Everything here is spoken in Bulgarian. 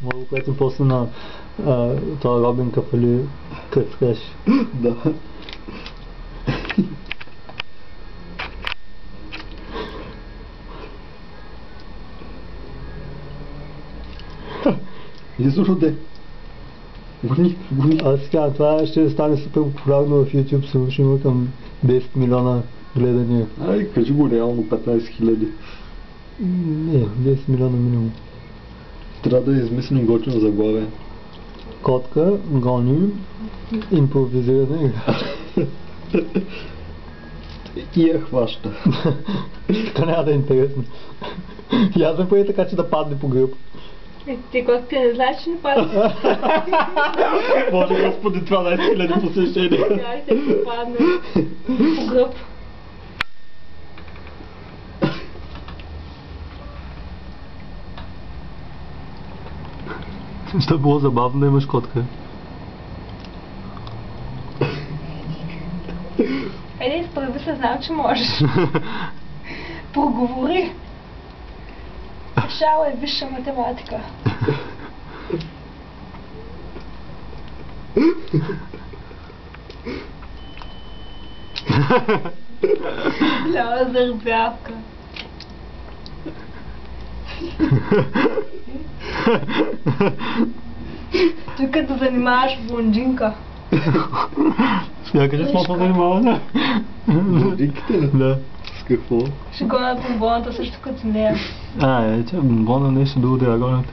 Мога да плетем после на това Робин Кафали кръвкаш. Да. Изроде. Гони. А сега, това ще стане супер популярно в YouTube, сигурно ще има към 10 милиона гледания. Ай, кажи го реално 15 000. Не, 10 милиона минимум. Трябва да измислим готино заглавие. Котка, гони, импровизиране. И я хваща. Така няма да е интересно. И аз направи така, че да падне по гръб. Ти котката не знаеш, че не падне. Може господи 12 000 посещения. Как се падне по гръб. Ще било забавно да имаш котка. Еди, изправи се, знам, че можеш. Проговори. Шала е висша математика. Лява зарбявка. Тук като занимаваш блондинка. С някъде сме по-занимаване. Блондинките ли? Да. С какво? Ще гонят бомбоната също като нея. Че бомбона нещо друго да я гонят.